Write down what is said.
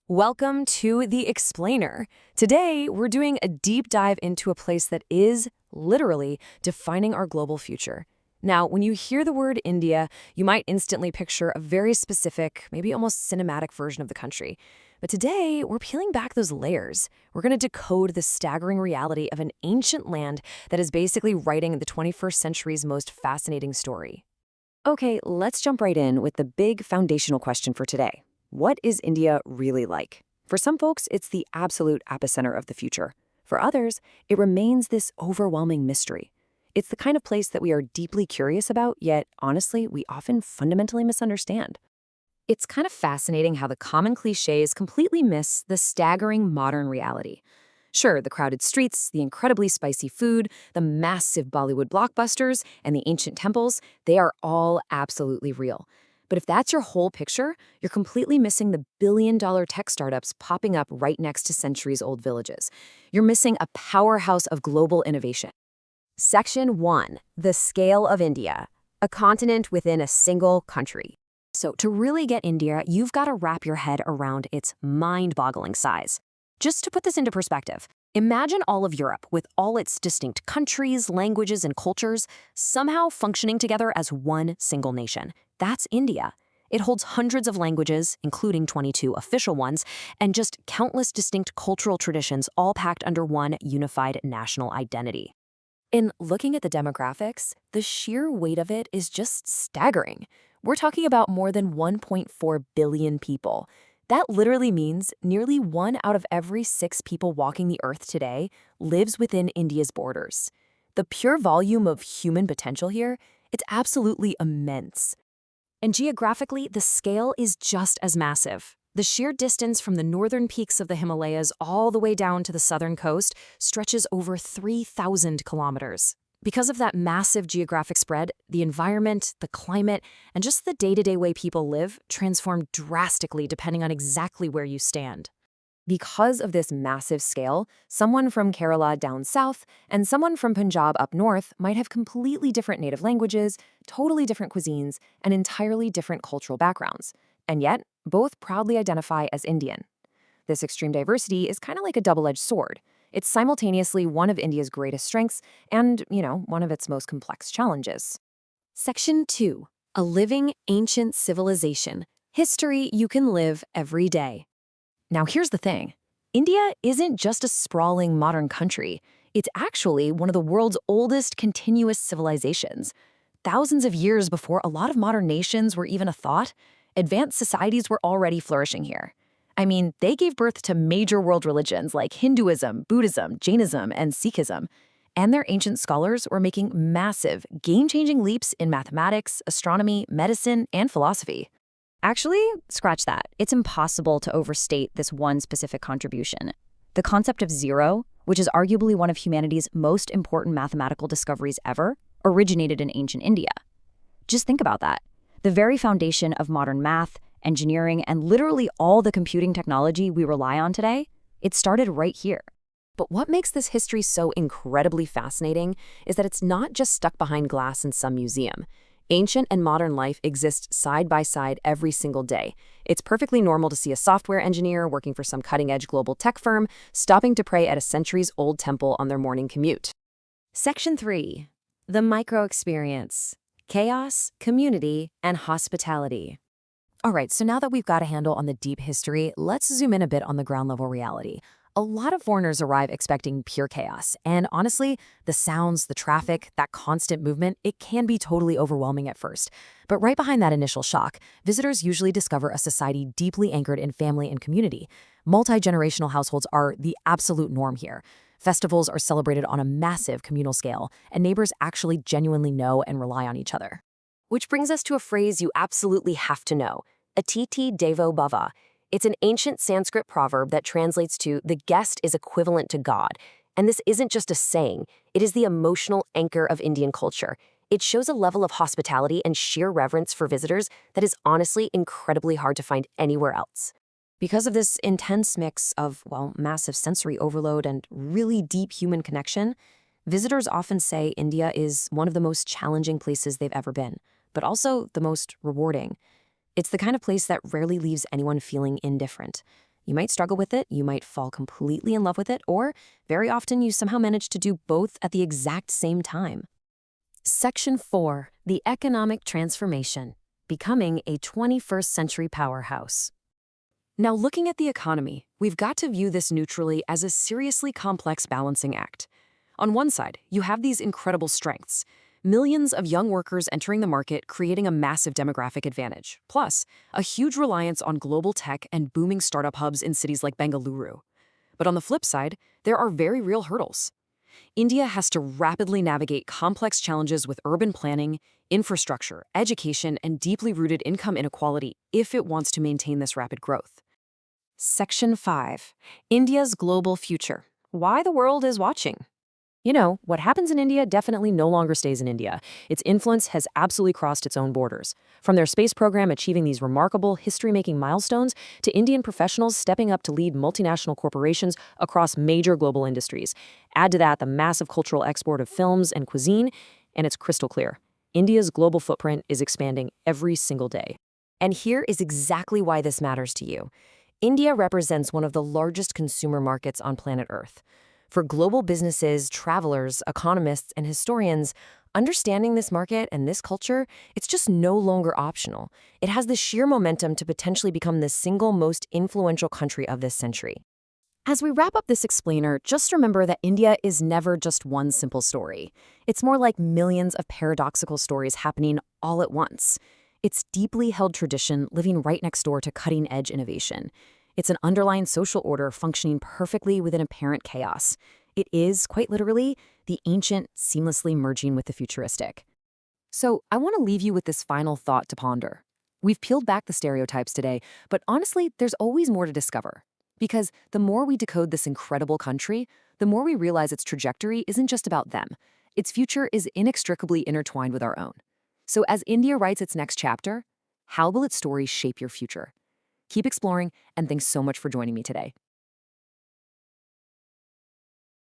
Welcome to The Explainer. Today, we're doing a deep dive into a place that is literally defining our global future. Now, when you hear the word India, you might instantly picture a very specific, maybe almost cinematic version of the country. But today, we're peeling back those layers. We're going to decode the staggering reality of an ancient land that is basically writing the 21st century's most fascinating story. Okay, let's jump right in with the big foundational question for today. What is India really like? For some folks, it's the absolute epicenter of the future. For others, it remains this overwhelming mystery. It's the kind of place that we are deeply curious about, yet, honestly, we often fundamentally misunderstand. It's kind of fascinating how the common cliches completely miss the staggering modern reality. Sure, the crowded streets, the incredibly spicy food, the massive Bollywood blockbusters, and the ancient temples, they are all absolutely real. But if that's your whole picture, you're completely missing the billion-dollar tech startups popping up right next to centuries-old villages. You're missing a powerhouse of global innovation. Section 1. The scale of India, a continent within a single country. So to really get India, you've got to wrap your head around its mind-boggling size. Just to put this into perspective, imagine all of Europe with all its distinct countries, languages, and cultures somehow functioning together as one single nation. That's India. It holds hundreds of languages, including 22 official ones, and just countless distinct cultural traditions all packed under one unified national identity. In looking at the demographics, the sheer weight of it is just staggering. We're talking about more than 1.4 billion people. That literally means nearly 1 out of every 6 people walking the earth today lives within India's borders. The pure volume of human potential here, it's absolutely immense. And geographically, the scale is just as massive. The sheer distance from the northern peaks of the Himalayas all the way down to the southern coast stretches over 3,000 kilometers. Because of that massive geographic spread, the environment, the climate, and just the day-to-day way people live transform drastically depending on exactly where you stand. Because of this massive scale, someone from Kerala down south and someone from Punjab up north might have completely different native languages, totally different cuisines, and entirely different cultural backgrounds. And yet, both proudly identify as Indian. This extreme diversity is kind of like a double-edged sword. It's simultaneously one of India's greatest strengths and, one of its most complex challenges. Section 2. A living ancient civilization. History you can live every day. Now here's the thing. India isn't just a sprawling modern country. It's actually one of the world's oldest continuous civilizations. Thousands of years before a lot of modern nations were even a thought, advanced societies were already flourishing here. I mean, they gave birth to major world religions like Hinduism, Buddhism, Jainism, and Sikhism. And their ancient scholars were making massive, game-changing leaps in mathematics, astronomy, medicine, and philosophy. Actually, scratch that. It's impossible to overstate this one specific contribution. The concept of zero, which is arguably one of humanity's most important mathematical discoveries ever, originated in ancient India. Just think about that. The very foundation of modern math, engineering, and literally all the computing technology we rely on today, it started right here. But what makes this history so incredibly fascinating is that it's not just stuck behind glass in some museum. Ancient and modern life exist side by side every single day. It's perfectly normal to see a software engineer working for some cutting-edge global tech firm stopping to pray at a centuries-old temple on their morning commute. Section 3. The micro-experience. Chaos, community, and hospitality. All right, so now that we've got a handle on the deep history, let's zoom in a bit on the ground-level reality. A lot of foreigners arrive expecting pure chaos, and honestly, the sounds, the traffic, that constant movement, it can be totally overwhelming at first. But right behind that initial shock, visitors usually discover a society deeply anchored in family and community. Multi-generational households are the absolute norm here. Festivals are celebrated on a massive communal scale, and neighbors actually genuinely know and rely on each other. Which brings us to a phrase you absolutely have to know, Atiti Devo Bhava. It's an ancient Sanskrit proverb that translates to "the guest is equivalent to God." And this isn't just a saying, it is the emotional anchor of Indian culture. It shows a level of hospitality and sheer reverence for visitors that is honestly incredibly hard to find anywhere else. Because of this intense mix of, massive sensory overload and really deep human connection, visitors often say India is one of the most challenging places they've ever been, but also the most rewarding. It's the kind of place that rarely leaves anyone feeling indifferent. You might struggle with it, you might fall completely in love with it, or very often you somehow manage to do both at the exact same time. Section 4, the economic transformation, becoming a 21st century powerhouse. Now, looking at the economy, we've got to view this neutrally as a seriously complex balancing act. On one side, you have these incredible strengths. Millions of young workers entering the market, creating a massive demographic advantage. Plus, a huge reliance on global tech and booming startup hubs in cities like Bengaluru. But on the flip side, there are very real hurdles. India has to rapidly navigate complex challenges with urban planning, infrastructure, education, and deeply rooted income inequality if it wants to maintain this rapid growth. Section 5. India's global future. Why the world is watching. You know, what happens in India definitely no longer stays in India. Its influence has absolutely crossed its own borders. From their space program achieving these remarkable, history-making milestones to Indian professionals stepping up to lead multinational corporations across major global industries. Add to that the massive cultural export of films and cuisine, and it's crystal clear. India's global footprint is expanding every single day. And here is exactly why this matters to you. India represents one of the largest consumer markets on planet Earth. For global businesses, travelers, economists, and historians, understanding this market and this culture, it's just no longer optional. It has the sheer momentum to potentially become the single most influential country of this century. As we wrap up this explainer, just remember that India is never just one simple story. It's more like millions of paradoxical stories happening all at once. It's deeply held tradition living right next door to cutting-edge innovation. It's an underlying social order functioning perfectly within apparent chaos. It is, quite literally, the ancient seamlessly merging with the futuristic. So I want to leave you with this final thought to ponder. We've peeled back the stereotypes today, but honestly, there's always more to discover. Because the more we decode this incredible country, the more we realize its trajectory isn't just about them. Its future is inextricably intertwined with our own. So as India writes its next chapter, how will its story shape your future? Keep exploring, and thanks so much for joining me today.